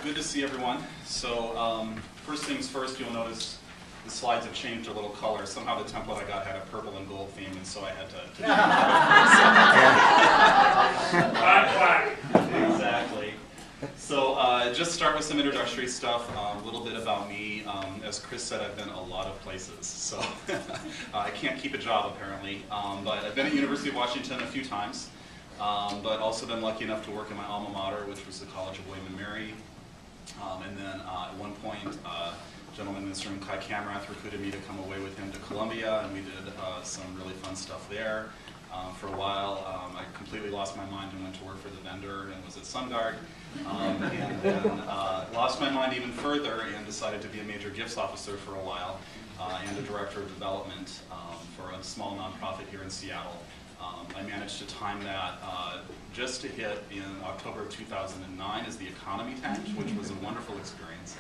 good to see everyone. So first things first, you'll notice the slides have changed a little color. Somehow the template I got had a purple and gold theme, and so I had to do that. Exactly. So just start with some introductory stuff, a little bit about me. As Chris said, I've been a lot of places, so I can't keep a job apparently. But I've been at University of Washington a few times, but also been lucky enough to work in my alma mater, which was the College of William and Mary. And then at one point, a gentleman in this room, Kai Kamrath, recruited me to come away with him to Columbia, and we did some really fun stuff there. For a while, I completely lost my mind and went to work for the vendor and was at SunGard. And then lost my mind even further and decided to be a major gifts officer for a while and a director of development for a small nonprofit here in Seattle. I managed to time that just to hit in October of 2009 as the economy tanked, which was a wonderful experience.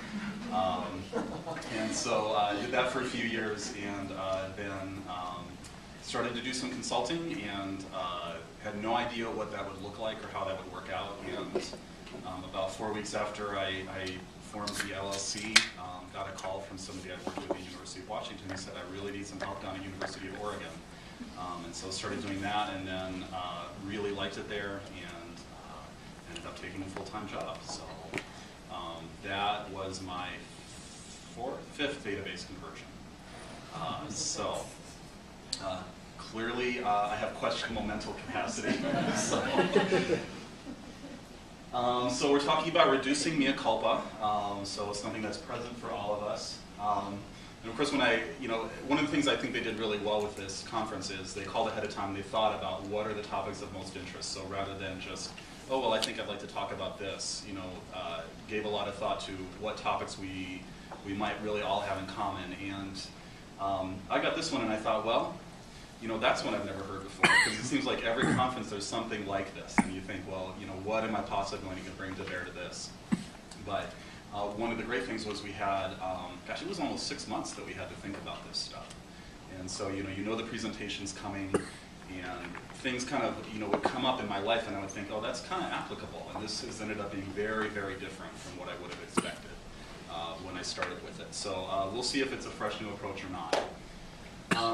And so I did that for a few years and then started to do some consulting and had no idea what that would look like or how that would work out. And about 4 weeks after I formed the LLC, got a call from somebody I worked with at the University of Washington who said, I really need some help down at University of Oregon. And so started doing that and then really liked it there and ended up taking a full-time job. So that was my fifth database conversion. Clearly I have questionable mental capacity. So we're talking about reducing mea culpa, so something that's present for all of us. And of course, one of the things I think they did really well with this conference is they called ahead of time and they thought about what are the topics of most interest. So rather than just, oh, well, I think I'd like to talk about this, gave a lot of thought to what topics we might really all have in common. And I got this one and I thought, well, that's one I've never heard before, because it seems like every conference there's something like this, and you think, well, what am I possibly going to bring to bear to this? But one of the great things was we had, it was almost 6 months that we had to think about this stuff. And so, the presentation's coming, and things kind of, would come up in my life, and I would think, oh, that's kind of applicable, and this has ended up being very, very different from what I would have expected when I started with it. So we'll see if it's a fresh new approach or not.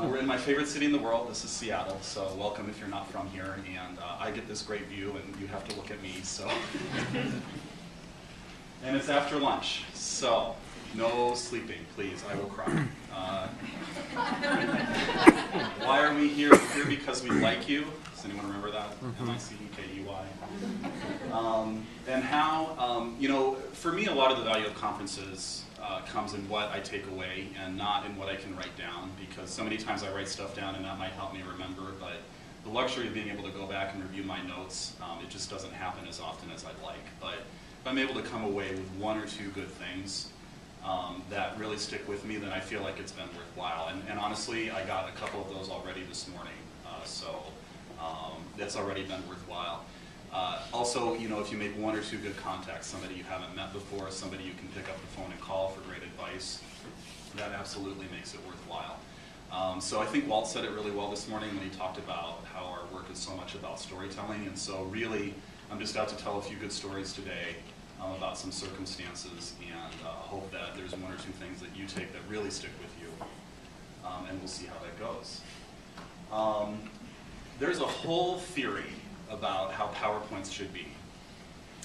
We're in my favorite city in the world. This is Seattle, so welcome if you're not from here. And I get this great view, and you have to look at me. So, and it's after lunch, so no sleeping, please. I will cry. Why are we here? We're here because we like you. Does anyone remember that? M-I-C-E-K-E-Y. And how, for me, a lot of the value of conferences comes in what I take away and not in what I can write down, because so many times I write stuff down and that might help me remember, but the luxury of being able to go back and review my notes, it just doesn't happen as often as I'd like. But if I'm able to come away with one or two good things that really stick with me, then I feel like it's been worthwhile. And honestly, I got a couple of those already this morning, so that's already been worthwhile. Also, if you make one or two good contacts, somebody you haven't met before, somebody you can pick up the phone and call for great advice, that absolutely makes it worthwhile. So I think Walt said it really well this morning when he talked about how our work is so much about storytelling, and so really I'm just out to tell a few good stories today about some circumstances, and hope that there's one or two things that you take that really stick with you, and we'll see how that goes. There's a whole theory about how PowerPoints should be.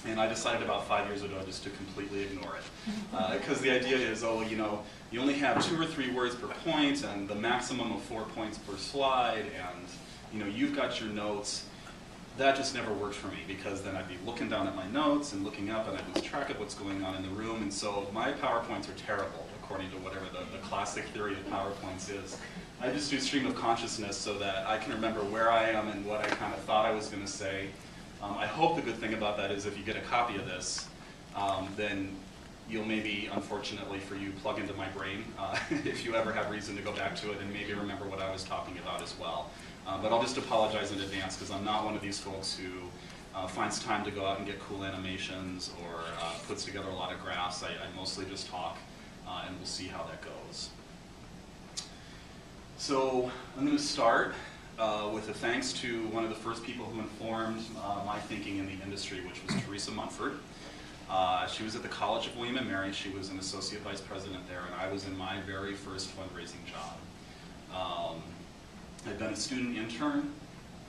And I decided about 5 years ago just to completely ignore it. Because the idea is, oh, you only have 2 or 3 words per point and the maximum of 4 points per slide, and you've got your notes. That just never worked for me, because then I'd be looking down at my notes and looking up and I'd lose track of what's going on in the room. And so my PowerPoints are terrible, according to whatever the classic theory of PowerPoints is. I just do stream of consciousness so that I can remember where I am and what I kind of thought I was going to say. I hope the good thing about that is if you get a copy of this, then you'll maybe, unfortunately for you, plug into my brain if you ever have reason to go back to it and maybe remember what I was talking about as well. But I'll just apologize in advance, because I'm not one of these folks who finds time to go out and get cool animations or puts together a lot of graphs. I mostly just talk, and we'll see how that goes. So I'm going to start with a thanks to one of the first people who informed my thinking in the industry, which was Teresa Munford. She was at the College of William & Mary. She was an associate vice president there, and I was in my very first fundraising job. I'd been a student intern.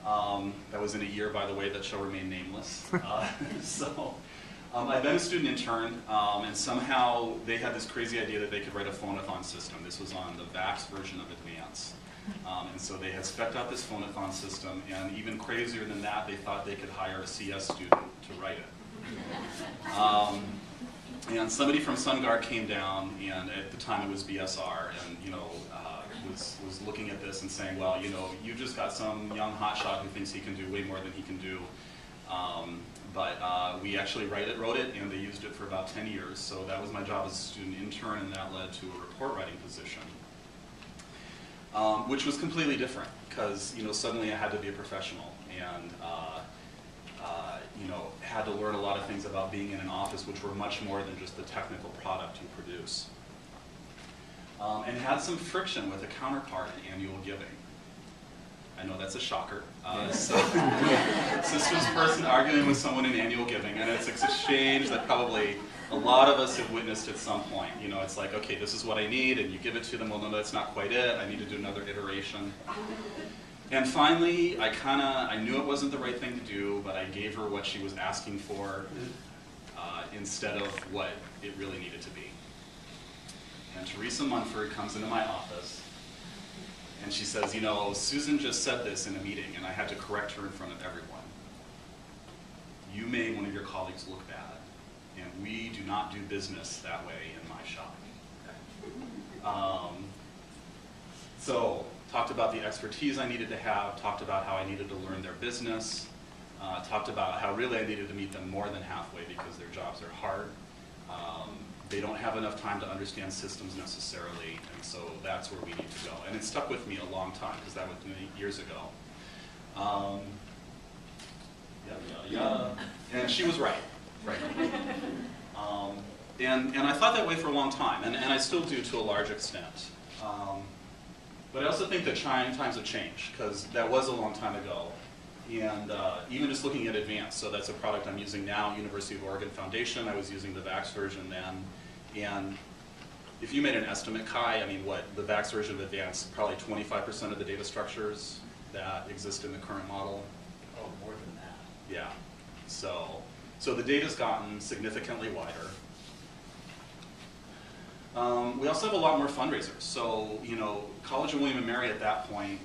That was in a year, by the way, that shall remain nameless. I'd been a student intern, and somehow they had this crazy idea that they could write a phonathon system. This was on the VAX version of Advance. And so they had spec'd out this phonathon system, and even crazier than that, they thought they could hire a CS student to write it. And somebody from SunGard came down, and at the time it was BSR, and was looking at this and saying, well, you just got some young hotshot who thinks he can do way more than he can do. But we actually wrote it, and they used it for about 10 years. So that was my job as a student intern, and that led to a report writing position, which was completely different because suddenly I had to be a professional and had to learn a lot of things about being in an office, which were much more than just the technical product you produce. And had some friction with a counterpart in annual giving. I know that's a shocker. Systems person arguing with someone in annual giving, and it's an exchange that probably a lot of us have witnessed at some point. It's like, okay, this is what I need, and you give it to them. Well, no, that's not quite it. I need to do another iteration. And finally, I knew it wasn't the right thing to do, but I gave her what she was asking for instead of what it really needed to be. And Teresa Munford comes into my office, and she says, Susan just said this in a meeting, and I had to correct her in front of everyone. You made one of your colleagues look bad, and we do not do business that way in my shop. So, talked about the expertise I needed to have, talked about how I needed to learn their business, talked about how really I needed to meet them more than halfway because their jobs are hard. They don't have enough time to understand systems necessarily, and so that's where we need to go. And it stuck with me a long time because that was many years ago. And she was right. And I thought that way for a long time, and I still do to a large extent. But I also think that times have changed, because that was a long time ago. And even just looking at Advance, so that's a product I'm using now, University of Oregon Foundation. I was using the VAX version then. And if you made an estimate, Kai, the VAX version of Advance, probably 25% of the data structures that exist in the current model. Oh, more than that. Yeah. So the data's gotten significantly wider. We also have a lot more fundraisers. So, College of William & Mary at that point,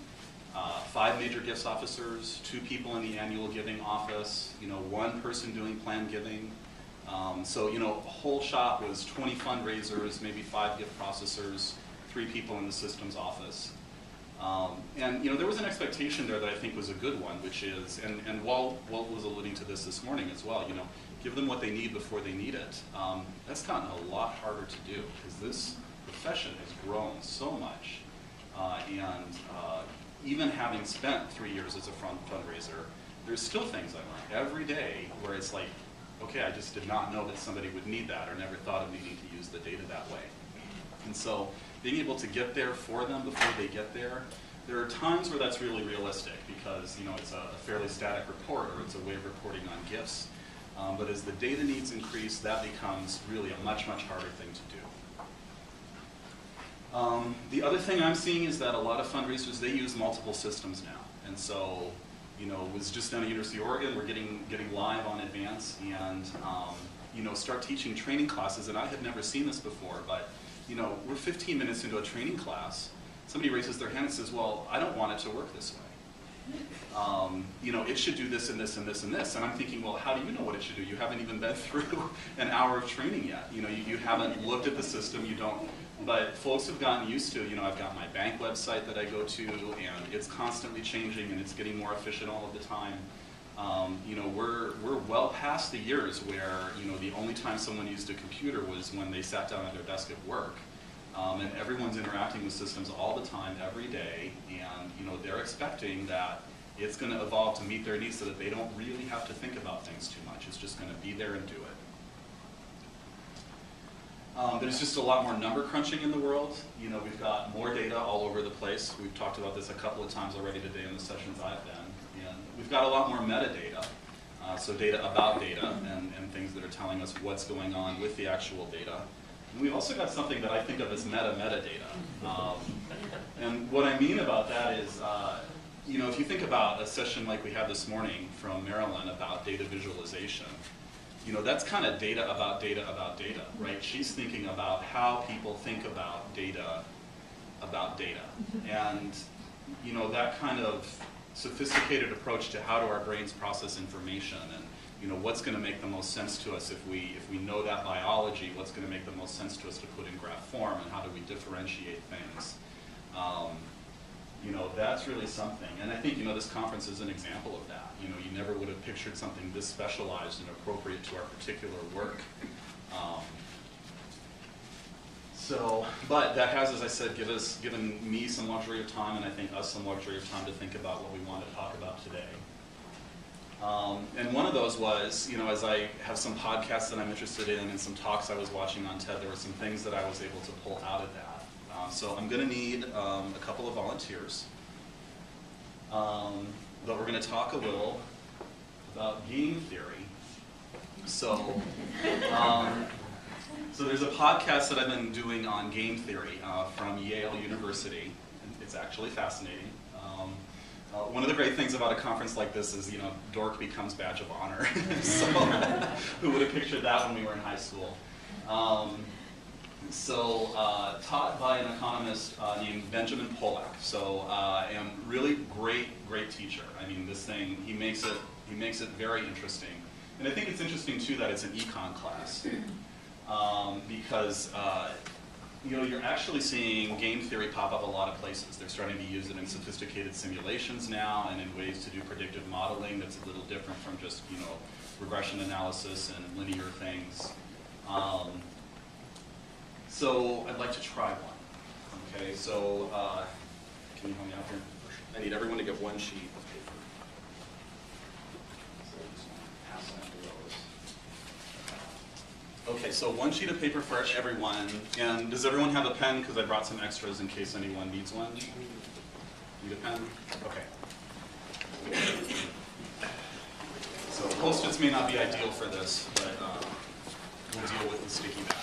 5 major gifts officers, 2 people in the annual giving office, 1 person doing planned giving. So, a whole shop was 20 fundraisers, maybe 5 gift processors, 3 people in the systems office. And, there was an expectation there that I think was a good one, which is, and Walt was alluding to this morning as well, give them what they need before they need it. That's gotten a lot harder to do because this profession has grown so much. Even having spent 3 years as a fundraiser, there's still things I learn every day where it's like, okay, I just did not know that somebody would need that or never thought of needing to use the data that way. And so being able to get there for them before they get there are times where that's really realistic because it's a fairly static report or it's a way of reporting on gifts. But as the data needs increase, that becomes really a much, much harder thing to do. The other thing I'm seeing is that a lot of fundraisers, they use multiple systems now. And so, it was just down at University of Oregon, we're getting live on Advance and, start teaching training classes. And I had never seen this before, but, we're 15 minutes into a training class. Somebody raises their hand and says, well, I don't want it to work this way. It should do this and this and this and this. And I'm thinking, well, how do you know what it should do? You haven't even been through an hour of training yet. You haven't looked at the system, you don't. But folks have gotten used to, I've got my bank website that I go to, and it's constantly changing, and it's getting more efficient all of the time. We're well past the years where, the only time someone used a computer was when they sat down at their desk at work. And everyone's interacting with systems all the time, every day, and they're expecting that it's going to evolve to meet their needs so that they don't really have to think about things too much. It's just going to be there and do it. There's just a lot more number crunching in the world. We've got more data all over the place. We've talked about this a couple of times already today in the sessions I've been. And we've got a lot more metadata. So data about data and things that are telling us what's going on with the actual data. And we've also got something that I think of as metadata. And what I mean about that is, if you think about a session like we had this morning from Marilyn about data visualization, that's kind of data about data about data, right? She's thinking about how people think about data. And, that kind of sophisticated approach to how do our brains process information and, what's going to make the most sense to us if we know that biology, what's going to make the most sense to us to put in graph form, and how do we differentiate things. That's really something. And I think, this conference is an example of that. You never would have pictured something this specialized and appropriate to our particular work. But that has, as I said, given me some luxury of time, and I think us some luxury of time to think about what we want to talk about today. And one of those was, as I have some podcasts that I'm interested in and some talks I was watching on TED, there were some things that I was able to pull out of that. So I'm going to need a couple of volunteers. But we're going to talk a little about game theory. So there's a podcast that I've been doing on game theory from Yale University. It's actually fascinating. One of the great things about a conference like this is, dork becomes badge of honor. So who would have pictured that when we were in high school? Taught by an economist named Benjamin Pollack. And really great teacher. I mean, this thing, he makes it very interesting. And I think it's interesting too that it's an econ class. Because you're actually seeing game theory pop up a lot of places. They're starting to use it in sophisticated simulations now and in ways to do predictive modeling that's a little different from just regression analysis and linear things. So I'd like to try one. Okay, so can you help me out here? I need everyone to get one sheet of paper. So I just want to pass out those. Okay, so one sheet of paper for everyone. And does everyone have a pen? Because I brought some extras in case anyone needs one. Need a pen? Okay. So Post-its may not be ideal for this, but we'll deal with the sticky bags.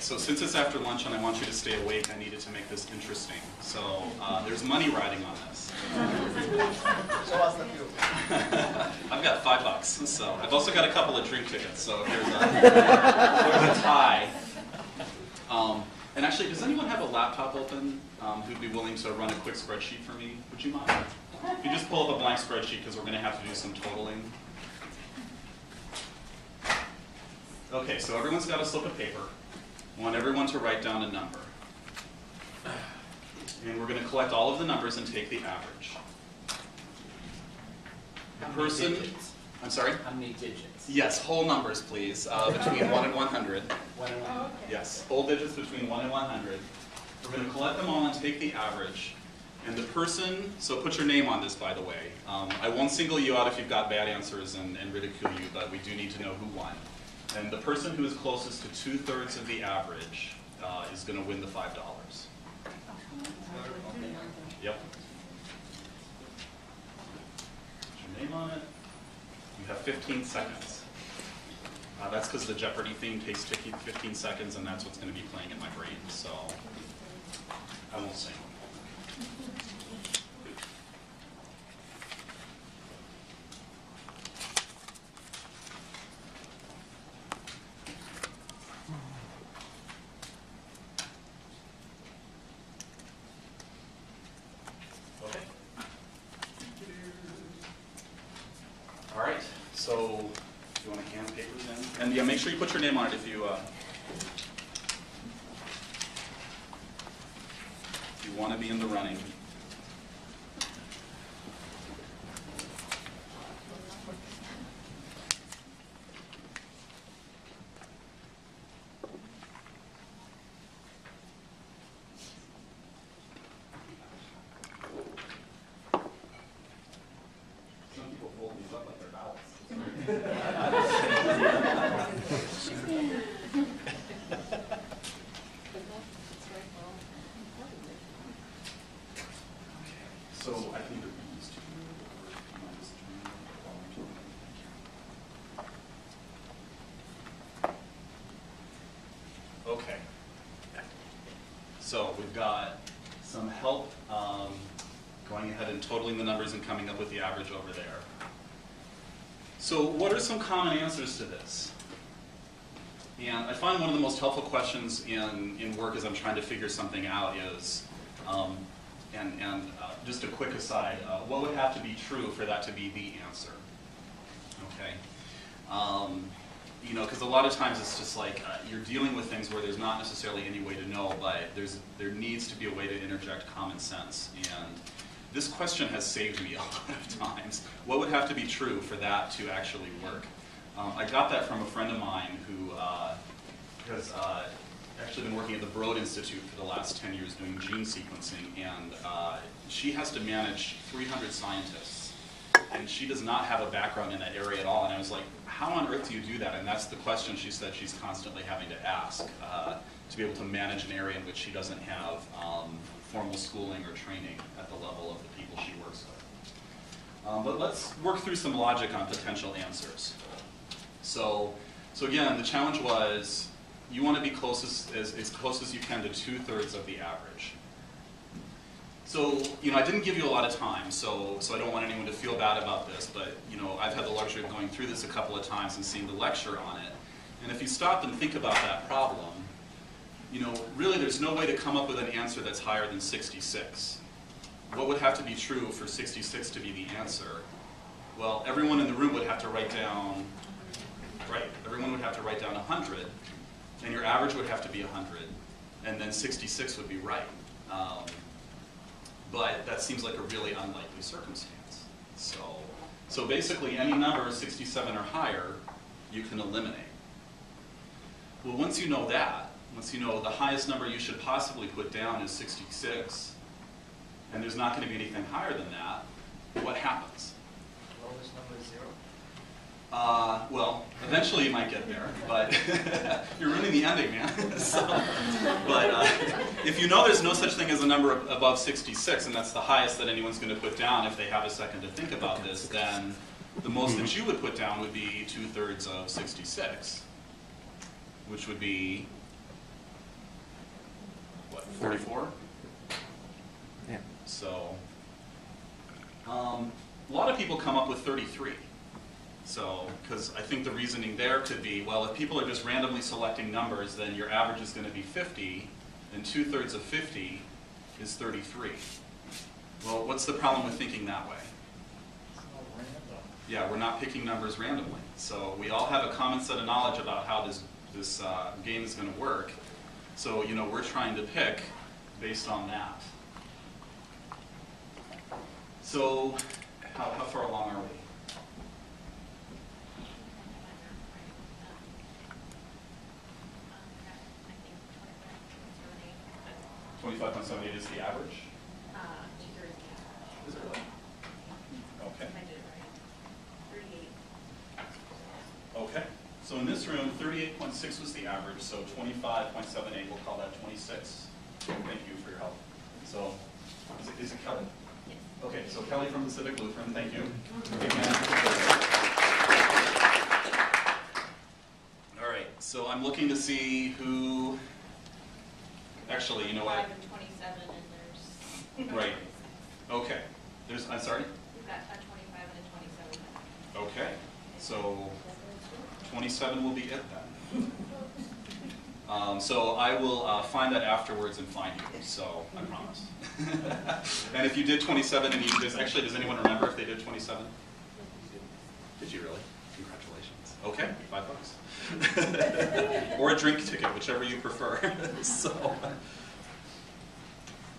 So since it's after lunch and I want you to stay awake, I needed to make this interesting. So there's money riding on this. So what's the view? I've got $5. So I've also got a couple of drink tickets. So if there's a tie. And actually, does anyone have a laptop open who'd be willing to run a quick spreadsheet for me? Would you mind? If you just pull up a blank spreadsheet because we're going to have to do some totaling. Okay, so everyone's got a slip of paper. I want everyone to write down a number. And we're going to collect all of the numbers and take the average. The person, I'm sorry? How many digits? Yes, whole numbers, please, between 1 and 100. 1 and 100. Yes, whole digits between 1 and 100. We're going to collect them all and take the average. And the person, so put your name on this, by the way. I won't single you out if you've got bad answers and ridicule you, but we do need to know who won. And the person who is closest to 2/3 of the average is going to win the $5. Yep. Put your name on it. You have 15 seconds. That's because the Jeopardy theme takes 15 seconds, and that's what's going to be playing in my brain. So I won't sing. So, you want to hand papers in? And yeah, make sure you put your name on it if you want to be in the running. Some people fold these up like they're ballots. Okay. So we've got some help going ahead and totaling the numbers and coming up with the average over there. So what are some common answers to this? And I find one of the most helpful questions in work as I'm trying to figure something out is, just a quick aside, what would have to be true for that to be the answer? Okay. You know, because a lot of times it's just like you're dealing with things where there's not necessarily any way to know, but there needs to be a way to interject common sense. And this question has saved me a lot of times. What would have to be true for that to actually work? I got that from a friend of mine who has actually been working at the Broad Institute for the last 10 years doing gene sequencing, and she has to manage 300 scientists. And she does not have a background in that area at all. And I was like, how on earth do you do that? And that's the question she said she's constantly having to ask to be able to manage an area in which she doesn't have formal schooling or training at the level of the people she works with. But let's work through some logic on potential answers. So again, the challenge was you want to be as close as you can to 2/3 of the average. So, you know, I didn't give you a lot of time, so I don't want anyone to feel bad about this, but, you know, I've had the luxury of going through this a couple of times and seeing the lecture on it. And if you stop and think about that problem, you know, really there's no way to come up with an answer that's higher than 66. What would have to be true for 66 to be the answer? Well, everyone in the room would have to write down, right, everyone would have to write down 100, and your average would have to be 100, and then 66 would be right. But that seems like a really unlikely circumstance. So basically, any number 67 or higher, you can eliminate. Well, once you know that, once you know the highest number you should possibly put down is 66, and there's not going to be anything higher than that, what happens? Lowest number is 0. Well, eventually you might get there, but you're ruining the ending, man. But if you know there's no such thing as a number above 66, and that's the highest that anyone's going to put down if they have a second to think about this, then the most that you would put down would be 2/3 of 66, which would be, what, 44? Yeah. So, a lot of people come up with 33. So, because I think the reasoning there could be, well, if people are just randomly selecting numbers, then your average is going to be 50, and 2/3 of 50 is 33. Well, what's the problem with thinking that way? It's not random. Yeah, we're not picking numbers randomly. So we all have a common set of knowledge about how this game is going to work. So, you know, we're trying to pick based on that. So, how far along are we? 25.78 is the average? Is it really? Okay. I did it right. 38. Okay. So in this room, 38.6 was the average, so 25.78, we'll call that 26. Thank you for your help. So, is it Kelly? Yes. Okay, so Kelly from Pacific Lutheran, thank you. All right, so I'm looking to see who, actually, you know what? 5 and 27, and there's... Right. Okay. I'm sorry? We've got a 25 and a 27. Okay. So 27 will be it then. So I will find that afterwards and find you, so I promise. And if you did 27 and does anyone remember if they did 27? Did you really? Congratulations. Okay, $5. Or a drink ticket, whichever you prefer. So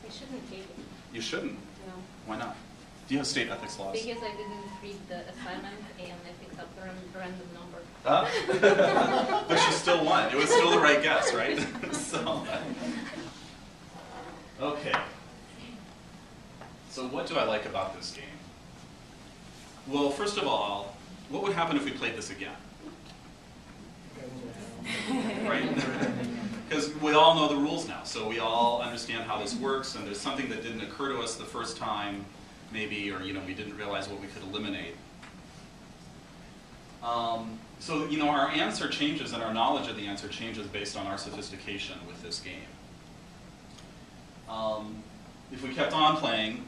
I shouldn't take it. you shouldn't. No. Why not? Do you have state ethics laws? Because I didn't read the assignment and I picked up a random number. But she still won. It was still the right guess, right? So, okay. So what do I like about this game? Well, first of all, what would happen if we played this again? Right? Because we all know the rules now, so we all understand how this works, and there's something that didn't occur to us the first time, maybe, or we didn't realize what we could eliminate. So, our answer changes and our knowledge of the answer changes based on our sophistication with this game. If we kept on playing,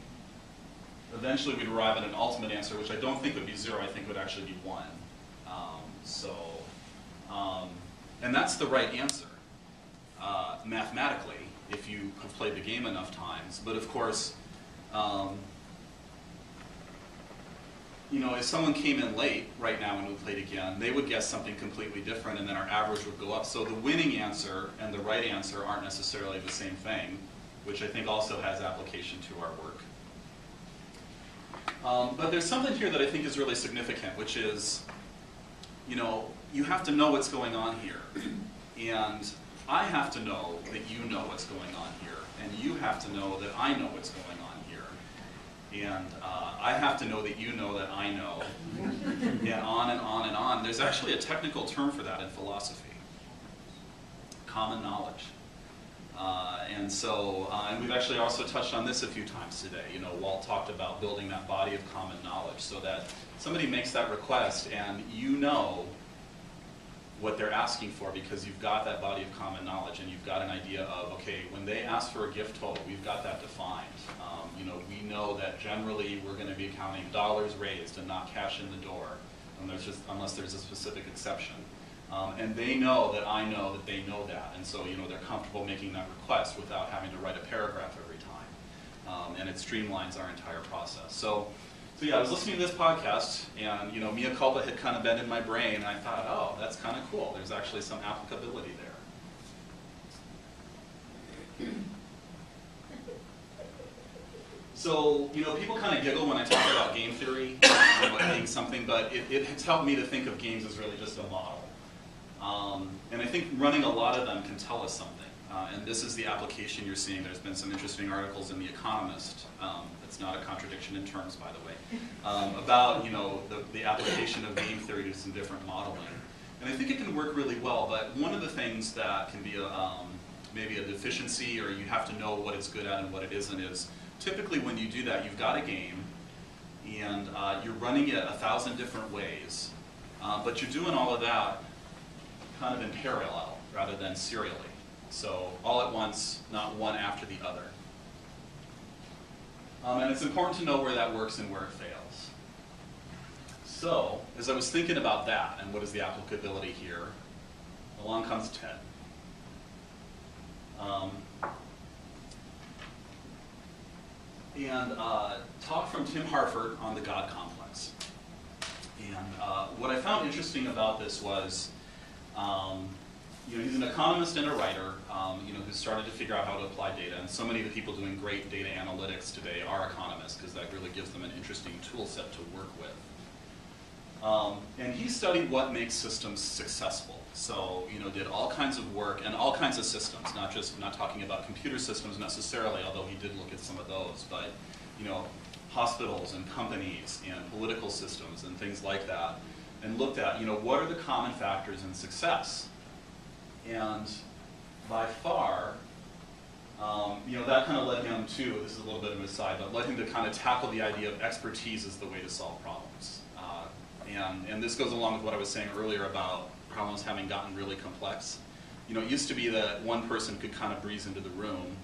eventually we'd arrive at an ultimate answer, which I don't think would be 0, I think would actually be 1. And that's the right answer, mathematically, if you have played the game enough times. But of course, if someone came in late right now when we played again, they would guess something completely different, and then our average would go up. So the winning answer and the right answer aren't necessarily the same thing, which I think also has application to our work. But there's something here that I think is really significant, which is, you have to know what's going on here. And I have to know that you know what's going on here. And you have to know that I know what's going on here. And I have to know that you know that I know. And on and on and on. There's actually a technical term for that in philosophy. Common knowledge. And we've actually also touched on this a few times today. Walt talked about building that body of common knowledge so that somebody makes that request and you know what they're asking for because you've got that body of common knowledge and you've got an idea of, okay, when they ask for a gift total, we've got that defined. We know that generally we're going to be counting dollars raised and not cash in the door, unless there's a specific exception. And they know that I know that they know that, and so they're comfortable making that request without having to write a paragraph every time, and it streamlines our entire process. So yeah, I was listening to this podcast, and Mea Culpa had kind of been in my brain, and I thought, oh, that's kind of cool. There's actually some applicability there. So people kind of giggle when I talk about game theory, it being something, but it's helped me to think of games as really just a model. And I think running a lot of them can tell us something. And this is the application you're seeing. There's been some interesting articles in The Economist. It's not a contradiction in terms, by the way, about the application of game theory to some different modeling. And I think it can work really well. But one of the things that can be maybe a deficiency, or you have to know what it's good at and what it isn't, is typically when you do that, you've got a game, and you're running it 1,000 different ways. But you're doing all of that kind of in parallel rather than serially. So all at once, not one after the other. And it's important to know where that works and where it fails. So as I was thinking about that and what is the applicability here, along comes Ted. And talk from Tim Harford on the God complex. And what I found interesting about this was, he's an economist and a writer, who started to figure out how to apply data. And so many of the people doing great data analytics today are economists because that really gives them an interesting tool set to work with. And he studied what makes systems successful. So, did all kinds of work and all kinds of systems, not talking about computer systems necessarily, although he did look at some of those, but, hospitals and companies and political systems and things like that, and looked at, what are the common factors in success? And by far, that kind of led him to, this is a little bit of an aside, but led him to kind of tackle the idea of expertise as the way to solve problems. And this goes along with what I was saying earlier about problems having gotten really complex. It used to be that one person could kind of breeze into the room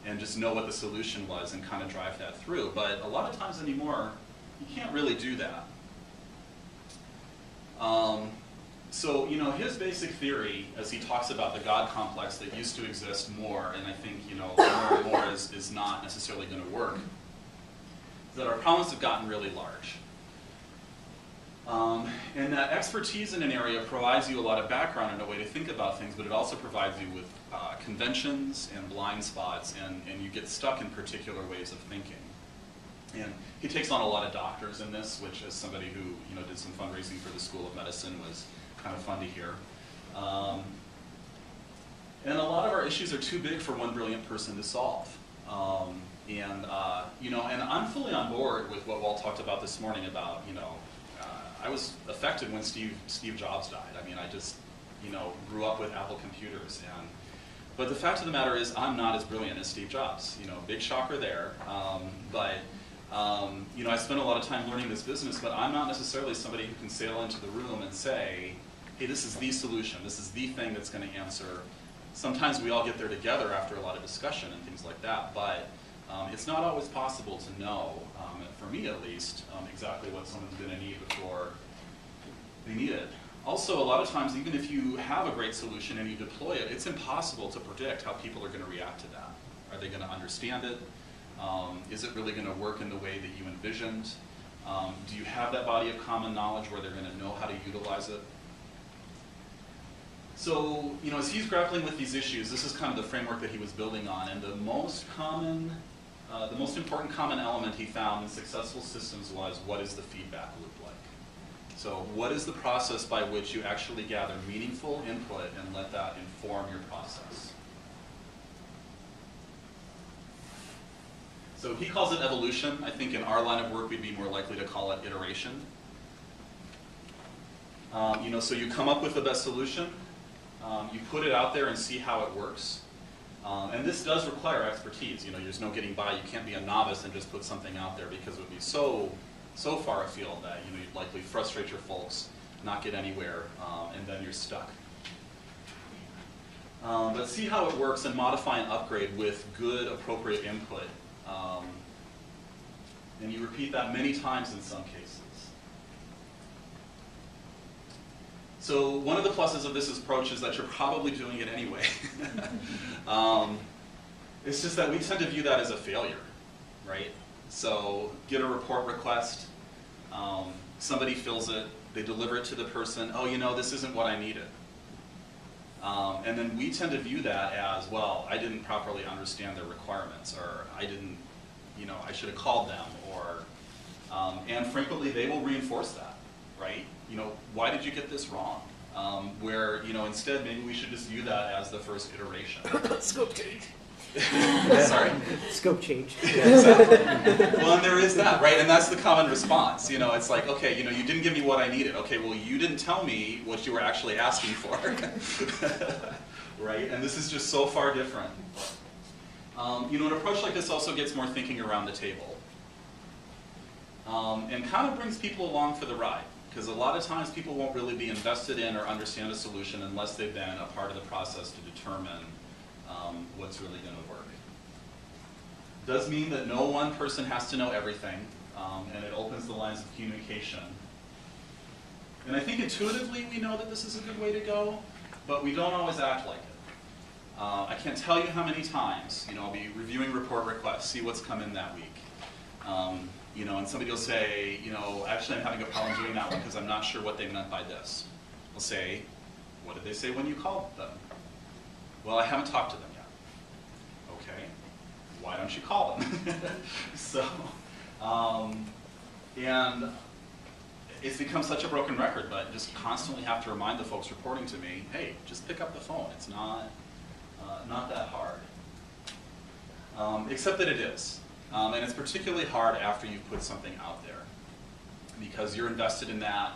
and just know what the solution was and kind of drive that through. But a lot of times anymore, you can't really do that. So, his basic theory, as he talks about the God complex that used to exist more, and I think, more and more is not necessarily going to work, is that our problems have gotten really large. And that expertise in an area provides you a lot of background and a way to think about things, but it also provides you with conventions and blind spots, and you get stuck in particular ways of thinking. And he takes on a lot of doctors in this, which as somebody who did some fundraising for the School of Medicine was kind of fun to hear. And a lot of our issues are too big for one brilliant person to solve. And I'm fully on board with what Walt talked about this morning about, I was affected when Steve Jobs died. I mean, I just, grew up with Apple computers. But the fact of the matter is, I'm not as brilliant as Steve Jobs. Big shocker there. But You know, I spent a lot of time learning this business, but I'm not necessarily somebody who can sail into the room and say, hey, this is the solution, this is the thing that's going to answer. Sometimes we all get there together after a lot of discussion and things like that, but it's not always possible to know, for me at least, exactly what someone's going to need before they need it. Also, a lot of times, even if you have a great solution and you deploy it, it's impossible to predict how people are going to react to that. Are they going to understand it? Is it really going to work in the way that you envisioned? Do you have that body of common knowledge where they're going to know how to utilize it? So, you know, as he's grappling with these issues, this is kind of the framework that he was building on, and the most important common element he found in successful systems was, what is the feedback loop like? So what is the process by which you actually gather meaningful input and let that inform your process? So he calls it evolution. I think in our line of work we'd be more likely to call it iteration. You know, so you come up with the best solution, you put it out there and see how it works. And this does require expertise. You know, there's no getting by. You can't be a novice and just put something out there, because it would be so far afield that, you know, you'd likely frustrate your folks, not get anywhere, and then you're stuck. But see how it works and modify and upgrade with good, appropriate input. And you repeat that many times in some cases. So one of the pluses of this approach is that you're probably doing it anyway. It's just that we tend to view that as a failure, right? So get a report request, somebody fills it, they deliver it to the person, oh, you know, this isn't what I needed. And then we tend to view that as, well, I didn't properly understand their requirements, or I didn't, you know, I should have called them, or, and frequently they will reinforce that, right? You know, why did you get this wrong? Where, you know, instead maybe we should just view that as the first iteration. Scope change. Sorry? Scope change. Yeah, exactly. Well, and there is that, right? And that's the common response. You know, it's like, okay, you know, you didn't give me what I needed. Okay, well, you didn't tell me what you were actually asking for. Right? And this is just so far different. You know, an approach like this also gets more thinking around the table. And kind of brings people along for the ride. Because a lot of times people won't really be invested in or understand a solution unless they've been a part of the process to determine what's really going to work. Does mean that no one person has to know everything, and it opens the lines of communication. And I think intuitively we know that this is a good way to go, but we don't always act like it. I can't tell you how many times, you know, I'll be reviewing report requests, see what's come in that week. You know, and somebody will say, you know, actually I'm having a problem doing that one because I'm not sure what they meant by this. I'll say, what did they say when you called them? Well, I haven't talked to them yet. Okay, why don't you call them? So, and it's become such a broken record, but just constantly have to remind the folks reporting to me, hey, just pick up the phone. It's not that hard. Except that it is. And it's particularly hard after you've put something out there, because you're invested in that.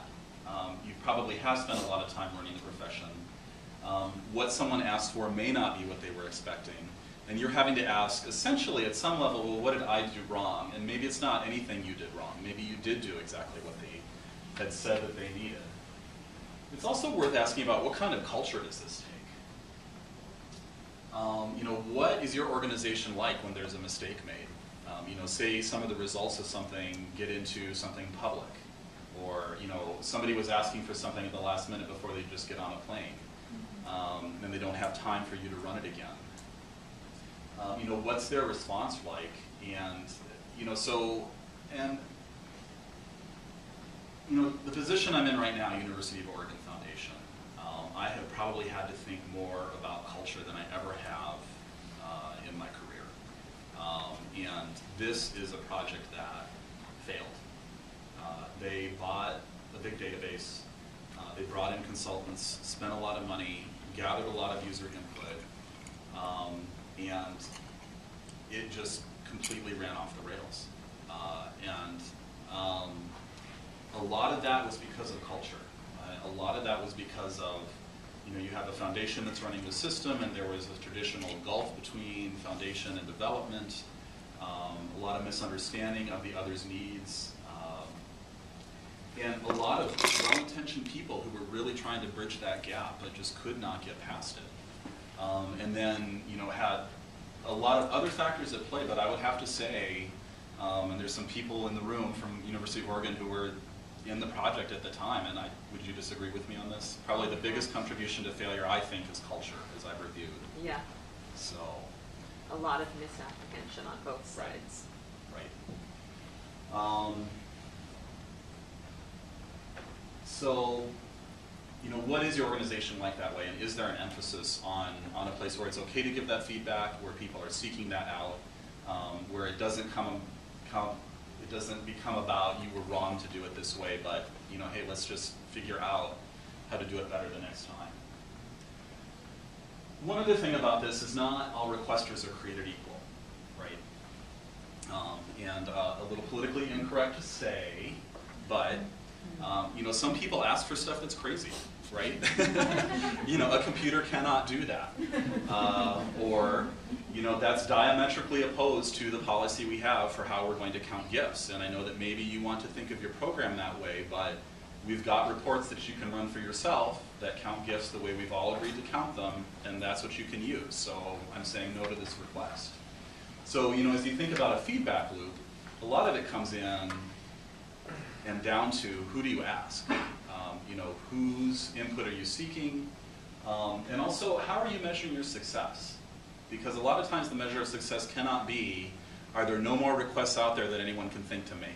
You probably have spent a lot of time learning the profession. What someone asked for may not be what they were expecting. And you're having to ask, essentially, at some level, well, what did I do wrong? And maybe it's not anything you did wrong. Maybe you did do exactly what they had said that they needed. It's also worth asking about, what kind of culture does this take? You know, what is your organization like when there's a mistake made? You know, say some of the results of something get into something public, or, you know, somebody was asking for something at the last minute before they just get on a plane, and they don't have time for you to run it again. You know, what's their response like? And, you know, so, and, you know, the position I'm in right now, University of Oregon Foundation, I have probably had to think more about culture than I ever have in my career. And this is a project that failed. They bought a big database, they brought in consultants, spent a lot of money, gathered a lot of user input, and it just completely ran off the rails. A lot of that was because of culture. A lot of that was because of, you know, you have a foundation that's running the system, and there was a traditional gulf between foundation and development. a lot of misunderstanding of the other's needs, and a lot of well-intentioned people who were really trying to bridge that gap but just could not get past it. And then, had a lot of other factors at play, but I would have to say, and there's some people in the room from University of Oregon who were in the project at the time, and would you disagree with me on this? Probably the biggest contribution to failure, I think, is culture, as I've reviewed. Yeah, So, a lot of misapprehension on both sides. right. So, what is your organization like that way, and is there an emphasis on a place where it's okay to give that feedback, where people are seeking that out, where it doesn't it doesn't become about you were wrong to do it this way, but hey, let's just figure out how to do it better the next time. One other thing about this is not all requesters are created equal, right? And a little politically incorrect to say, but some people ask for stuff that's crazy, right? A computer cannot do that. Or, that's diametrically opposed to the policy we have for how we're going to count gifts. And I know that maybe you want to think of your program that way, but we've got reports that you can run for yourself that count gifts the way we've all agreed to count them, and that's what you can use. So I'm saying no to this request. So, as you think about a feedback loop, a lot of it comes in and down to who do you ask? Whose input are you seeking? And also, how are you measuring your success? Because a lot of times the measure of success cannot be, are there no more requests out there that anyone can think to make?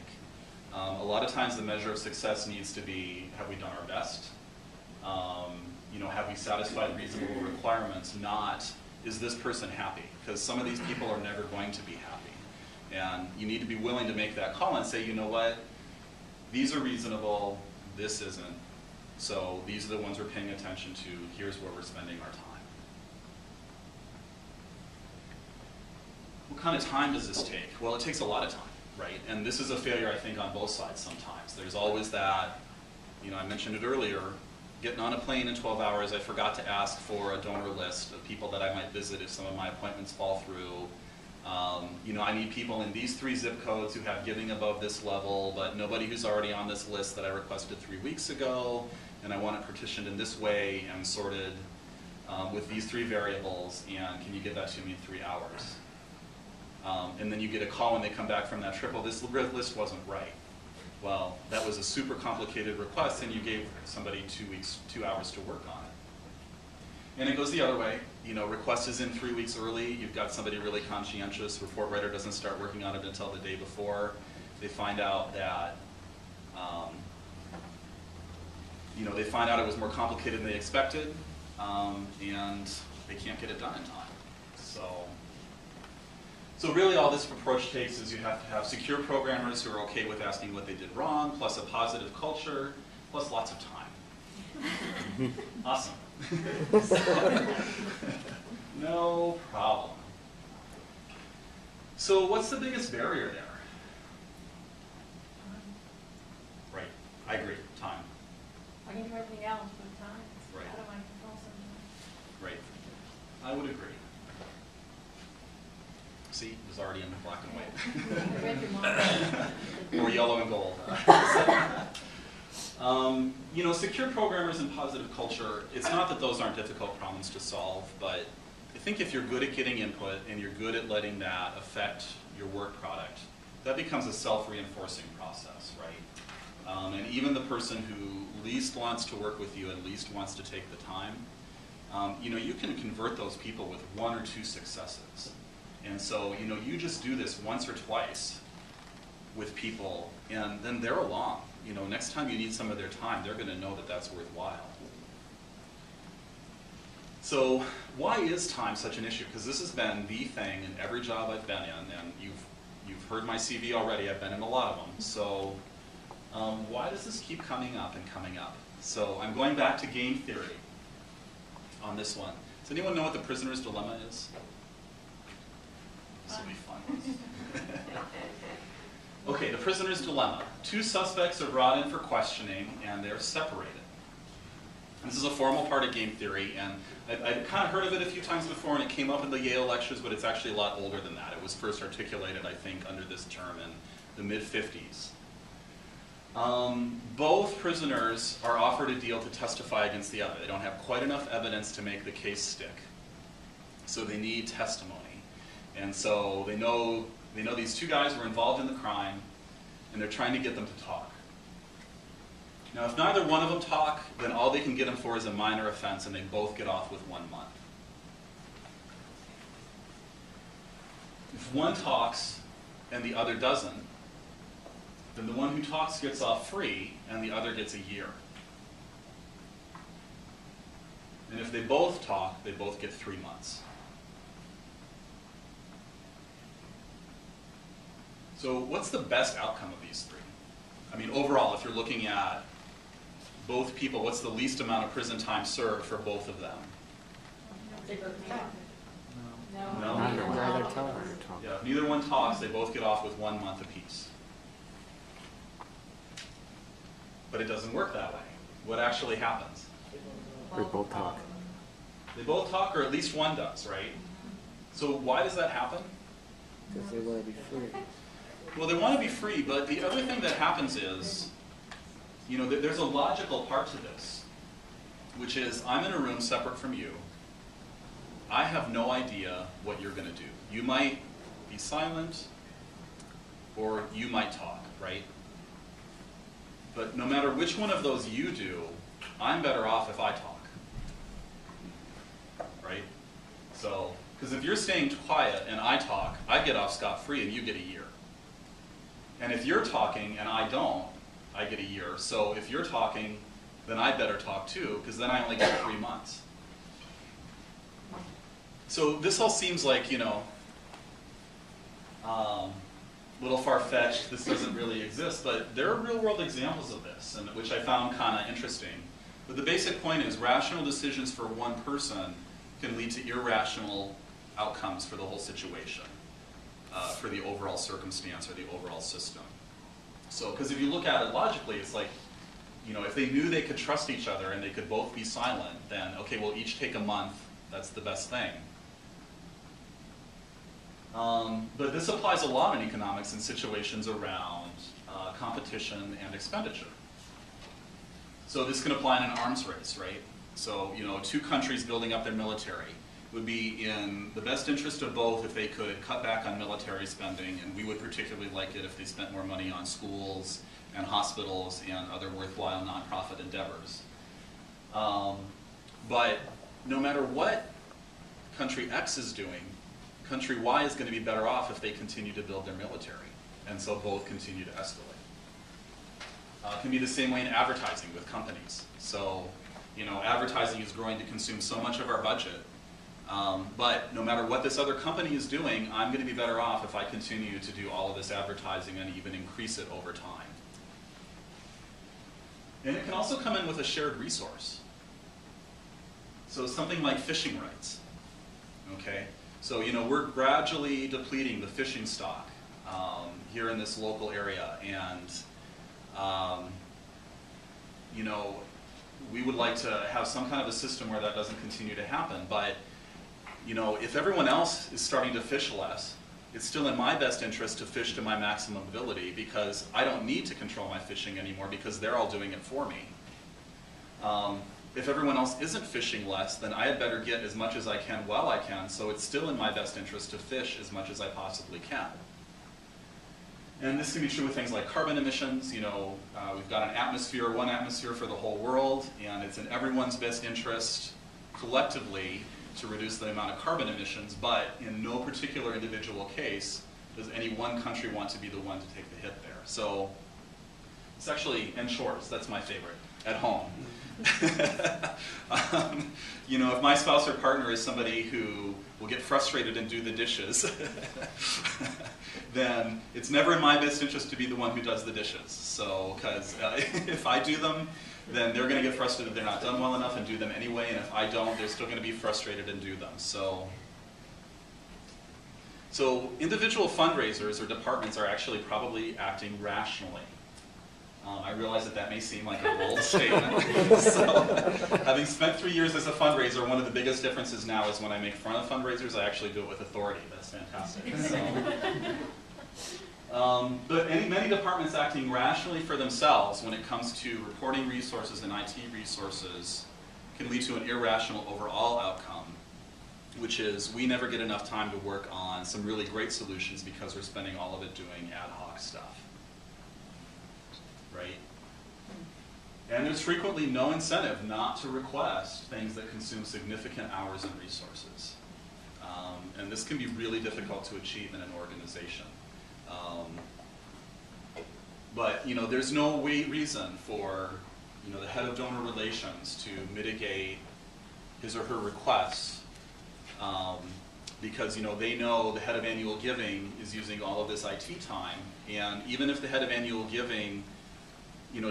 A lot of times the measure of success needs to be, have we done our best? Have we satisfied reasonable requirements? Not, is this person happy? Because some of these people are never going to be happy. And you need to be willing to make that call and say, you know what? These are reasonable, this isn't. So these are the ones we're paying attention to. Here's where we're spending our time. What kind of time does this take? Well, it takes a lot of time, right? And this is a failure, I think, on both sides sometimes. There's always that, I mentioned it earlier, getting on a plane in 12 hours, I forgot to ask for a donor list of people that I might visit if some of my appointments fall through. I need people in these 3 zip codes who have giving above this level, but nobody who's already on this list that I requested 3 weeks ago, and I want it partitioned in this way and sorted with these 3 variables, and can you give that to me in 3 hours? And then you get a call when they come back from that trip, well, this list wasn't right. Well, that was a super complicated request, and you gave somebody 2 hours to work on it. And it goes the other way. Request is in 3 weeks early. You've got somebody really conscientious. Report writer doesn't start working on it until the day before. They find out that, they find out it was more complicated than they expected, and they can't get it done in time. So really all this approach takes is you have to have secure programmers who are okay with asking what they did wrong, plus a positive culture, plus lots of time. Awesome. No problem. So what's the biggest barrier there? Right, I agree, time. I can do everything else with time. It's Right. out of my control sometimes. Right, I would agree. See, it was already in black and white. I read your mind. Or yellow and gold. Secure programmers and positive culture, it's not that those aren't difficult problems to solve, but I think if you're good at getting input and you're good at letting that affect your work product, that becomes a self-reinforcing process, right? And even the person who least wants to work with you and least wants to take the time, you can convert those people with 1 or 2 successes. And so, you just do this once or twice with people, and then they're along. Next time you need some of their time, they're going to know that that's worthwhile. So why is time such an issue? Because this has been the thing in every job I've been in, and you've heard my CV already. I've been in a lot of them. So why does this keep coming up and coming up? So I'm going back to game theory on this one. Does anyone know what the prisoner's dilemma is? This will be fun. Okay, the prisoner's dilemma. 2 suspects are brought in for questioning, and they're separated. This is a formal part of game theory, and I'd kind of heard of it a few times before, and it came up in the Yale lectures, but it's actually a lot older than that. It was first articulated, I think, under this term in the mid-50s. Both prisoners are offered a deal to testify against the other. They don't have quite enough evidence to make the case stick, so they need testimony. And so they know these two guys were involved in the crime, and they're trying to get them to talk. Now, if neither one of them talk, then all they can get them for is a minor offense, and they both get off with 1 month. If one talks and the other doesn't, then the one who talks gets off free, and the other gets a year. And if they both talk, they both get 3 months. So what's the best outcome of these three? I mean, overall, if you're looking at both people, what's the least amount of prison time served for both of them? They both talk. No? Neither one. Neither talk. Yeah, if neither one talks, they both get off with 1 month apiece. But it doesn't work that way. What actually happens? We both talk. They both talk, or at least one does, right? So why does that happen? Because they want to be free. Well, they want to be free, but the other thing that happens is, you know, there's a logical part to this, which is I'm in a room separate from you. I have no idea what you're going to do. You might be silent, or you might talk, right? But no matter which one of those you do, I'm better off if I talk, right? So, because if you're staying quiet and I talk, I get off scot-free and you get a year. And if you're talking and I don't, I get a year. So if you're talking, then I better talk too, because then I only get 3 months. So this all seems like, you know, little far-fetched, this doesn't really exist, but there are real-world examples of this, and which I found kind of interesting. But the basic point is rational decisions for one person can lead to irrational outcomes for the whole situation, for the overall circumstance or the overall system. So, because if you look at it logically, it's like, you know, if they knew they could trust each other and they could both be silent, then, okay, we'll each take a month, that's the best thing. But this applies a lot in economics in situations around competition and expenditure. So this can apply in an arms race, right? So, you know, two countries building up their military would be in the best interest of both if they could cut back on military spending, and we would particularly like it if they spent more money on schools and hospitals and other worthwhile nonprofit endeavors. But no matter what country X is doing, country Y is going to be better off if they continue to build their military, and so both continue to escalate. It can be the same way in advertising with companies. So, you know, advertising is growing to consume so much of our budget, but no matter what this other company is doing, I'm going to be better off if I continue to do all of this advertising and even increase it over time. And it can also come in with a shared resource. So something like fishing rights, okay? So, you know, we're gradually depleting the fishing stock here in this local area, and, you know, we would like to have some kind of a system where that doesn't continue to happen, but, you know, if everyone else is starting to fish less, it's still in my best interest to fish to my maximum ability, because I don't need to control my fishing anymore because they're all doing it for me. If everyone else isn't fishing less, then I had better get as much as I can while I can, so it's still in my best interest to fish as much as I possibly can. And this can be true with things like carbon emissions. You know, we've got an atmosphere, one atmosphere for the whole world, and it's in everyone's best interest collectively to reduce the amount of carbon emissions, but in no particular individual case does any one country want to be the one to take the hit there. So it's actually, and chores, that's my favorite, at home. You know, if my spouse or partner is somebody who will get frustrated and do the dishes, then it's never in my best interest to be the one who does the dishes. So, because if I do them, then they're going to get frustrated they're not done well enough and do them anyway, and if I don't, they're still going to be frustrated and do them. So individual fundraisers or departments are actually probably acting rationally. I realize that that may seem like a bold statement. So, having spent 3 years as a fundraiser, one of the biggest differences now is when I make fun of fundraisers, I actually do it with authority. That's fantastic. But many departments acting rationally for themselves when it comes to reporting resources and IT resources can lead to an irrational overall outcome, which is we never get enough time to work on some really great solutions because we're spending all of it doing ad hoc stuff. Right? And there's frequently no incentive not to request things that consume significant hours and resources. And this can be really difficult to achieve in an organization. But there's no reason for the head of donor relations to mitigate his or her requests because they know the head of annual giving is using all of this IT time, and even if the head of annual giving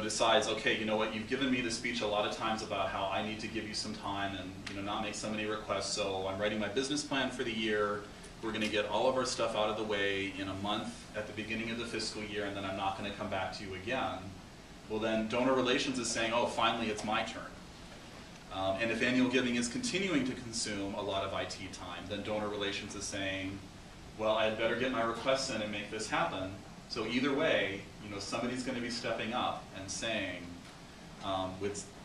decides, okay, you know what, you've given me the speech a lot of times about how I need to give you some time and not make so many requests, so I'm writing my business plan for the year. We're going to get all of our stuff out of the way in a month at the beginning of the fiscal year, and then I'm not going to come back to you again. Well, then donor relations is saying, oh, finally it's my turn. And if annual giving is continuing to consume a lot of IT time, then donor relations is saying, well, I'd better get my requests in and make this happen. So either way, somebody's going to be stepping up and saying,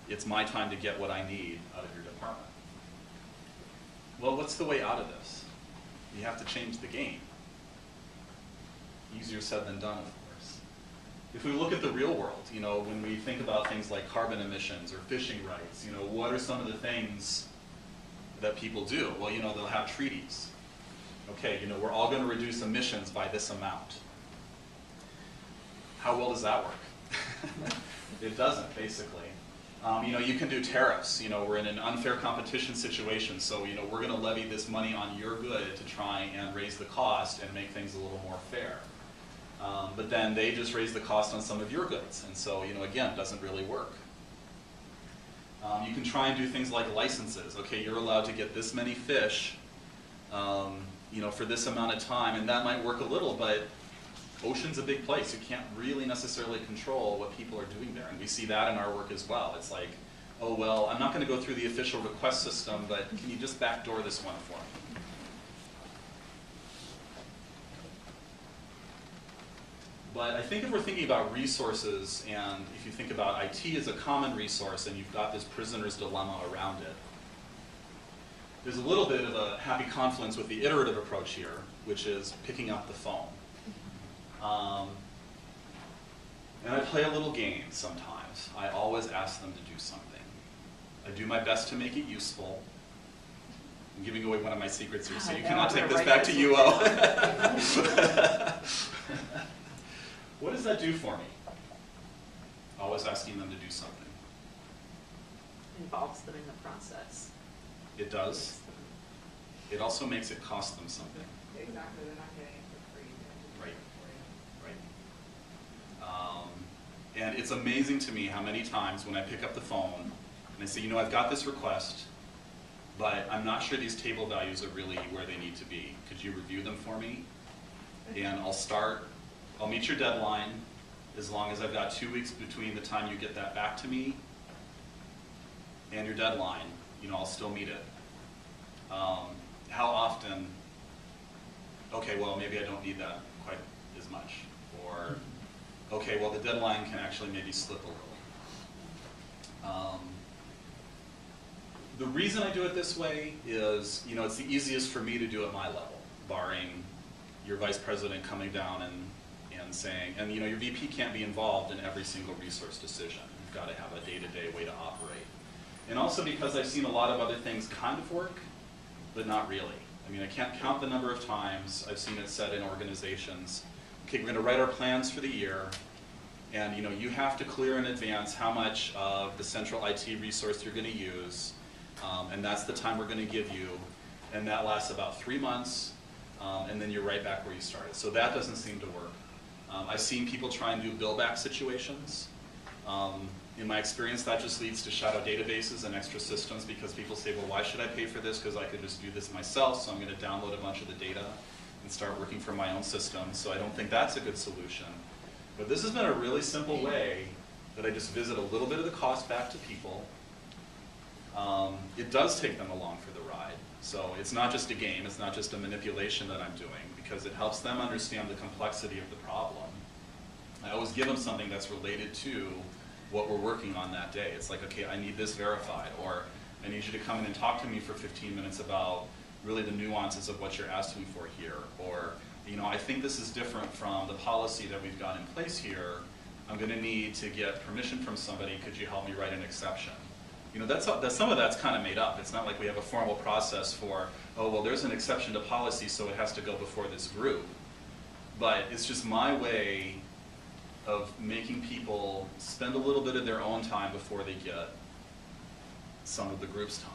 it's my time to get what I need out of your department. Well, what's the way out of this? You have to change the game. Easier said than done, of course. If we look at the real world, when we think about things like carbon emissions or fishing rights, what are some of the things that people do? Well, they'll have treaties. Okay, we're all going to reduce emissions by this amount. How well does that work? It doesn't, basically. You can do tariffs. We're in an unfair competition situation, so we're going to levy this money on your good to try and raise the cost and make things a little more fair. But then they just raise the cost on some of your goods, and so again, it doesn't really work. You can try and do things like licenses. Okay, you're allowed to get this many fish, for this amount of time, and that might work a little, but ocean's a big place. You can't really necessarily control what people are doing there. And we see that in our work as well. It's like, oh, well, I'm not going to go through the official request system, but can you just backdoor this one for me? But I think if we're thinking about resources, and if you think about IT as a common resource, and you've got this prisoner's dilemma around it, there's a little bit of a happy confluence with the iterative approach here, which is picking up the phone. And I play a little game sometimes. I always ask them to do something. I do my best to make it useful. I'm giving away one of my secrets here, so you cannot take this back to UO. What does that do for me? Always asking them to do something. Involves them in the process. It does. It also makes it cost them something. Exactly, they're not getting it for free. Right. And it's amazing to me how many times when I pick up the phone and I say, I've got this request, but I'm not sure these table values are really where they need to be. Could you review them for me? And I'll meet your deadline as long as I've got 2 weeks between the time you get that back to me and your deadline, I'll still meet it. How often, okay, well, maybe I don't need that quite as much. Or, okay, well, the deadline can actually maybe slip a little. The reason I do it this way is, it's the easiest for me to do at my level, barring your vice president coming down and saying, and your VP can't be involved in every single resource decision. You've got to have a day-to-day way to operate. And also because I've seen a lot of other things kind of work, but not really. I can't count the number of times I've seen it said in organizations, okay, we're going to write our plans for the year, and you have to clear in advance how much of the central IT resource you're going to use, and that's the time we're going to give you, and that lasts about 3 months, and then you're right back where you started. So that doesn't seem to work. I've seen people try and do bill-back situations. In my experience, that just leads to shadow databases and extra systems because people say, well, why should I pay for this? Because I could just do this myself, so I'm going to download a bunch of the data and start working from my own system. So I don't think that's a good solution. But this has been a really simple way that I just visit a little bit of the cost back to people. It does take them along for the ride. So it's not just a game, it's not just a manipulation that I'm doing, because it helps them understand the complexity of the problem. I always give them something that's related to what we're working on that day. It's like, okay, I need this verified, or I need you to come in and talk to me for 15 minutes about really the nuances of what you're asking for here, or, you know, I think this is different from the policy that we've got in place here. I'm going to need to get permission from somebody. Could you help me write an exception? You know, some of that's kind of made up. It's not like we have a formal process for, oh, well, there's an exception to policy, so it has to go before this group. But it's just my way of making people spend a little bit of their own time before they get some of the group's time.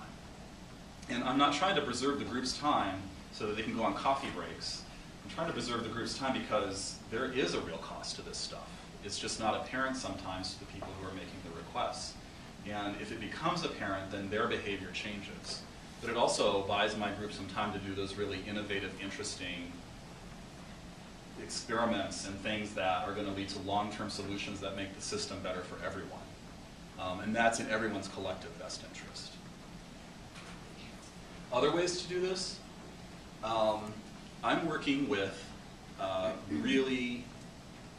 And I'm not trying to preserve the group's time so that they can go on coffee breaks. I'm trying to preserve the group's time because there is a real cost to this stuff. It's just not apparent sometimes to the people who are making the requests. And if it becomes apparent, then their behavior changes. But it also buys my group some time to do those really innovative, interesting experiments and things that are going to lead to long-term solutions that make the system better for everyone. And that's in everyone's collective best interest. Other ways to do this? I'm working with a really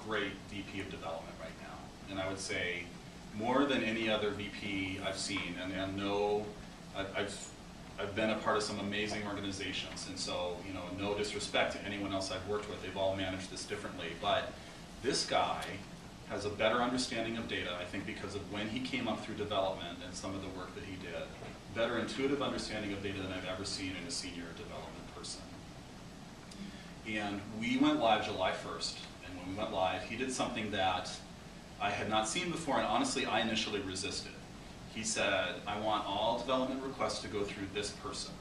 great VP of development right now. And I would say more than any other VP I've seen, and know I've been a part of some amazing organizations, and so, you know, no disrespect to anyone else I've worked with, they've all managed this differently, but this guy has a better understanding of data, I think because of when he came up through development and some of the work that he did, better intuitive understanding of data than I've ever seen in a senior development person. And we went live July 1st, and when we went live, he did something that I had not seen before, and honestly, I initially resisted. He said, I want all development requests to go through this person.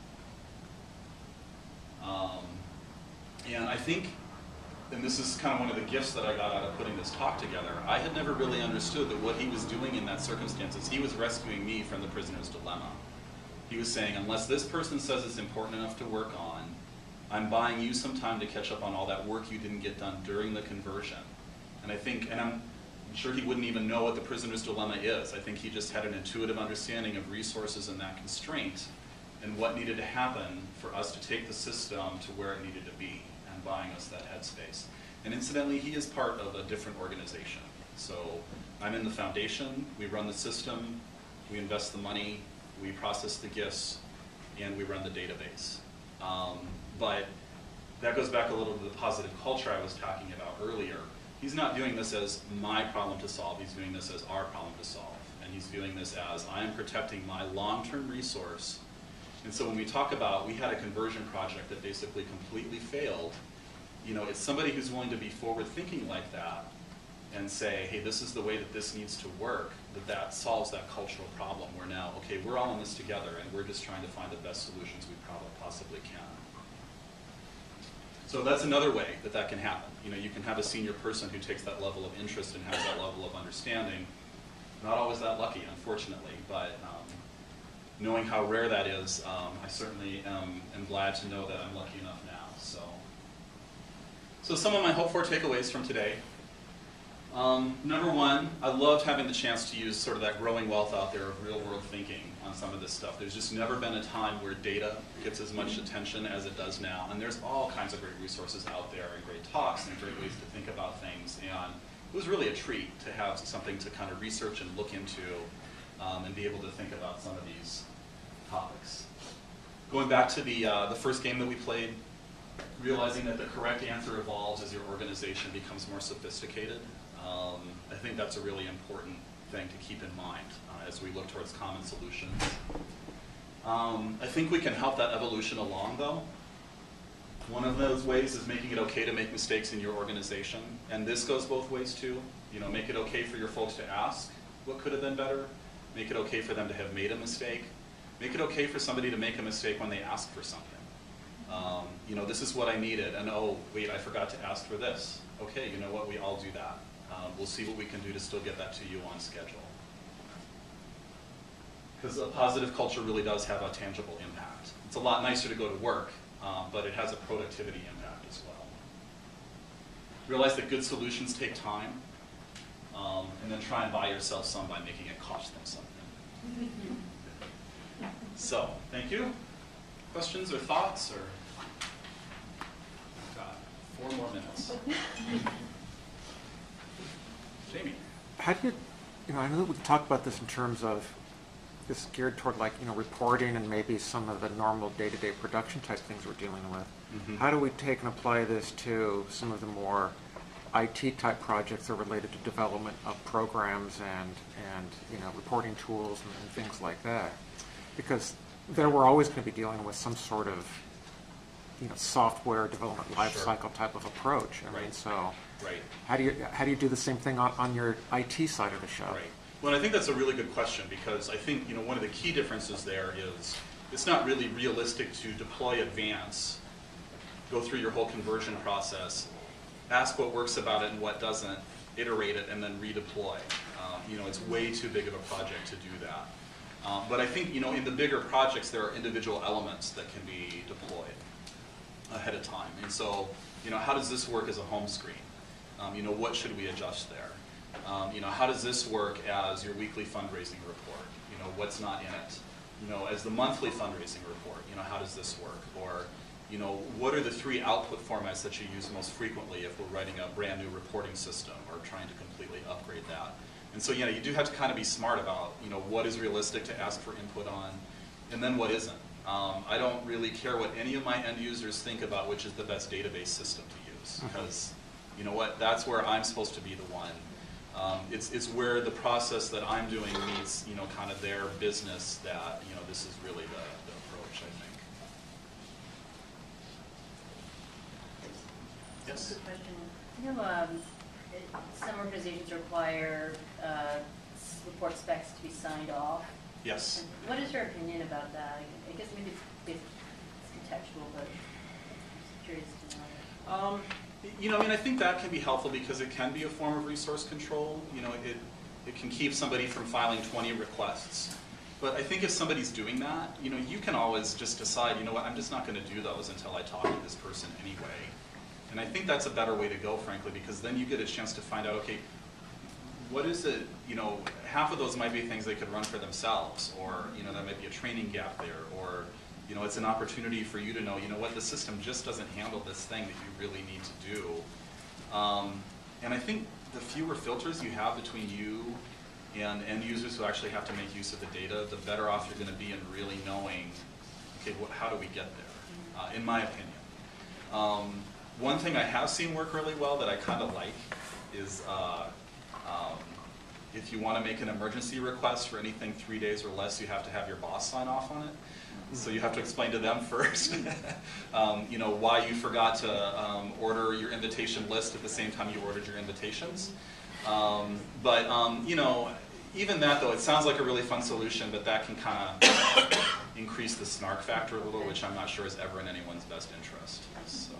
And I think, and this is kind of one of the gifts that I got out of putting this talk together, I had never really understood that what he was doing in that circumstances, he was rescuing me from the prisoner's dilemma. He was saying, unless this person says it's important enough to work on, I'm buying you some time to catch up on all that work you didn't get done during the conversion. And I think, and I'm sure he wouldn't even know what the prisoner's dilemma is. I think he just had an intuitive understanding of resources and that constraint and what needed to happen for us to take the system to where it needed to be and buying us that headspace. And incidentally, he is part of a different organization. So I'm in the foundation, we run the system, we invest the money, we process the gifts, and we run the database. But that goes back a little to the positive culture I was talking about earlier. He's not doing this as my problem to solve, he's doing this as our problem to solve. And he's viewing this as, I am protecting my long-term resource. And so when we talk about, we had a conversion project that basically completely failed, you know, it's somebody who's willing to be forward-thinking like that and say, hey, this is the way that this needs to work, that solves that cultural problem where now, okay, we're all in this together and we're just trying to find the best solutions we probably possibly can. So that's another way that that can happen. You know, you can have a senior person who takes that level of interest and has that level of understanding. Not always that lucky, unfortunately, but knowing how rare that is, I certainly am glad to know that I'm lucky enough now. So some of my hoped-for takeaways from today. Number one, I loved having the chance to use sort of that growing wealth out there of real-world thinking on some of this stuff. There's just never been a time where data gets as much attention as it does now, and there's all kinds of great resources out there and great talks and great ways to think about things, and it was really a treat to have something to kind of research and look into and be able to think about some of these topics. Going back to the first game that we played, realizing that the correct answer evolves as your organization becomes more sophisticated. I think that's a really important thing to keep in mind as we look towards common solutions. I think we can help that evolution along, though. One of those ways is making it okay to make mistakes in your organization, and this goes both ways too. You know, make it okay for your folks to ask what could have been better. Make it okay for them to have made a mistake. Make it okay for somebody to make a mistake when they ask for something. You know, this is what I needed, and oh, wait, I forgot to ask for this. Okay, you know what, we all do that. We'll see what we can do to still get that to you on schedule. Because a positive culture really does have a tangible impact. It's a lot nicer to go to work, but it has a productivity impact as well. Realize that good solutions take time. and then try and buy yourself some by making it cost them something. So, thank you. Questions or thoughts? Or I've got 4 more minutes. Jamie. How do you know, I know that we talked about this in terms of this geared toward like, reporting and maybe some of the normal day-to-day production type things we're dealing with. Mm-hmm. How do we take and apply this to some of the more IT type projects that are related to development of programs and reporting tools and things like that? Because there we're always going to be dealing with some sort of software development life cycle type of approach. I mean, so Right. how do you do the same thing on your IT side of the show? Right. Well, I think that's a really good question, because I think one of the key differences there is it's not really realistic to deploy Advance, go through your whole conversion process, ask what works about it and what doesn't, iterate it, and then redeploy. It's way too big of a project to do that. But I think in the bigger projects there are individual elements that can be deployed ahead of time. And so how does this work as a home screen? What should we adjust there? How does this work as your weekly fundraising report? What's not in it? As the monthly fundraising report, how does this work? Or, what are the 3 output formats that you use most frequently if we're writing a brand new reporting system or trying to completely upgrade that? And so, you do have to kind of be smart about, what is realistic to ask for input on, and then what isn't. I don't really care what any of my end users think about which is the best database system to use, because you know what, that's where I'm supposed to be the one. It's where the process that I'm doing meets, kind of their business that, this is really the approach, I think. Yes? Good question. Some organizations require report specs to be signed off. Yes. And what is your opinion about that? I guess maybe it's contextual, but I'm curious to know. I think that can be helpful because it can be a form of resource control. It can keep somebody from filing 20 requests. But I think if somebody's doing that, you can always just decide, what, I'm just not going to do those until I talk to this person anyway. And I think that's a better way to go, frankly, because then you get a chance to find out, okay, what is it, half of those might be things they could run for themselves, or, there might be a training gap there, or, it's an opportunity for you to know, what, the system just doesn't handle this thing that you really need to do. And I think the fewer filters you have between you and end users who actually have to make use of the data, the better off you're going to be in really knowing, okay, how do we get there, in my opinion. One thing I have seen work really well that I kind of like is if you want to make an emergency request for anything 3 days or less, you have to have your boss sign off on it. So you have to explain to them first, why you forgot to order your invitation list at the same time you ordered your invitations. Even that though, it sounds like a really fun solution, but that can kind of increase the snark factor a little, which I'm not sure is ever in anyone's best interest. So.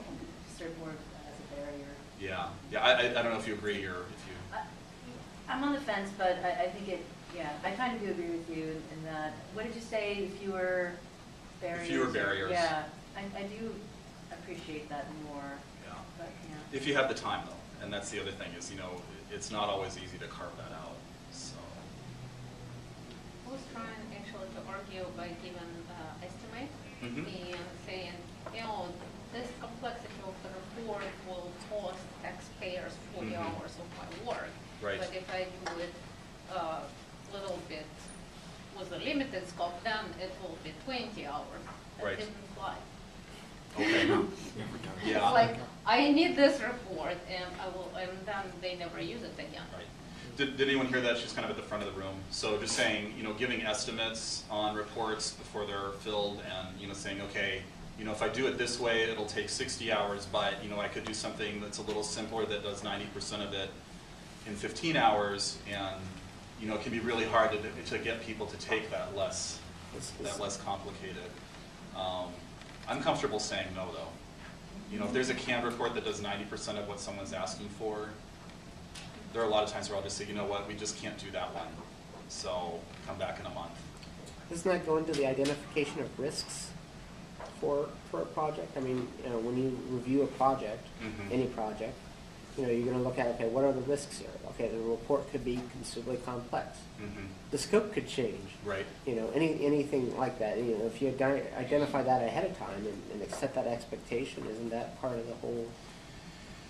Serve more as a barrier. Yeah. I don't know if you agree or if you. I'm on the fence, but I think I kind of do agree with you in that. What did you say? Fewer barriers. Fewer barriers. Yeah, I do appreciate that more. Yeah. But, yeah. If you have the time, though, and that's the other thing is, it's not always easy to carve that out. So. I was trying actually to argue by giving estimate and saying, this complexity of the report will cost taxpayers 40 hours of my work. Right. But if I do it a little bit with a limited scope, then it will be 20 hours. That Right. didn't fly. Okay. Yeah. It's like, I need this report, and then they never use it again. Right. Did anyone hear that? She's kind of at the front of the room. So just saying, giving estimates on reports before they're filled, and saying, okay, if I do it this way, it'll take 60 hours, but I could do something that's a little simpler that does 90% of it in 15 hours, and it can be really hard to get people to take that less complicated. I'm comfortable saying no, though. If there's a canned report that does 90% of what someone's asking for, there are a lot of times where I'll just say, you know what, we just can't do that one, so come back in a month. Doesn't that go into the identification of risks for a project? I mean, when you review a project, any project, you know, you're going to look at, okay, what are the risks here? Okay, the report could be considerably complex. Mhm. The scope could change. Right. You know, anything like that. You know, if you identify that ahead of time and set that expectation, isn't that part of the whole?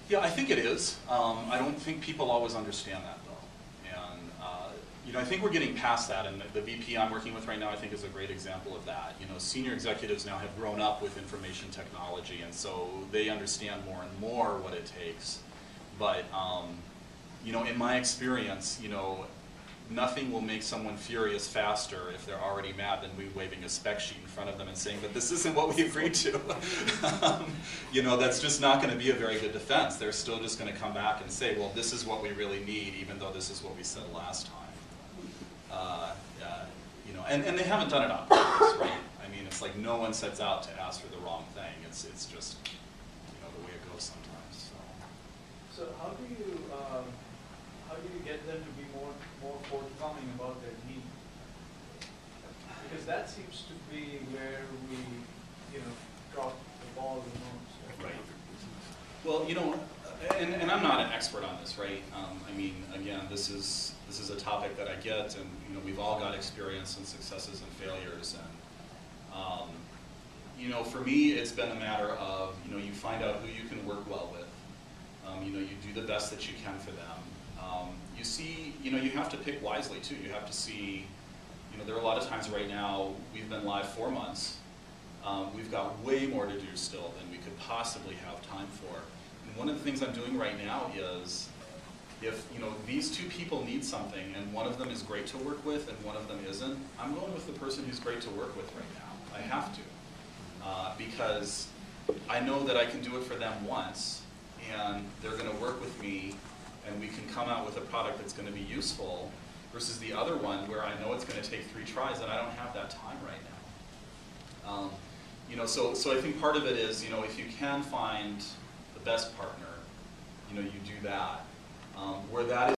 Yeah, I think it is. I don't think people always understand that, though. And, you know, I think we're getting past that, and the VP I'm working with right now, I think, is a great example of that. You know, senior executives now have grown up with information technology, and so they understand more and more what it takes. But, you know, in my experience, you know, nothing will make someone furious faster if they're already mad than we waving a spec sheet in front of them and saying, but this isn't what we agreed to. You know, that's just not going to be a very good defense. They're still just going to come back and say, well, this is what we really need, even though this is what we said last time. You know, and they haven't done it on purpose, right? I mean, it's like no one sets out to ask for the wrong thing. It's just, you know, the way it goes sometimes. So how do you get them to be more forthcoming about their need? Because that seems to be where we, you know, drop the ball the most. Right. Well, you know, and I'm not an expert on this, right? I mean, again, this is a topic that I get, and you know, we've all got experience and successes and failures, and you know, for me, it's been a matter of, you know, you find out who you can work well with. You know, you do the best that you can for them. You see, you know, you have to pick wisely too. You have to see, you know, there are a lot of times right now, we've been live 4 months. We've got way more to do still than we could possibly have time for. And one of the things I'm doing right now is, if, you know, these two people need something and one of them is great to work with and one of them isn't, I'm going with the person who's great to work with right now. I have to. Because I know that I can do it for them once, and they're going to work with me, and we can come out with a product that's going to be useful, versus the other one where I know it's going to take 3 tries and I don't have that time right now. You know, so I think part of it is, you know, if you can find the best partner, you know, you do that. Where that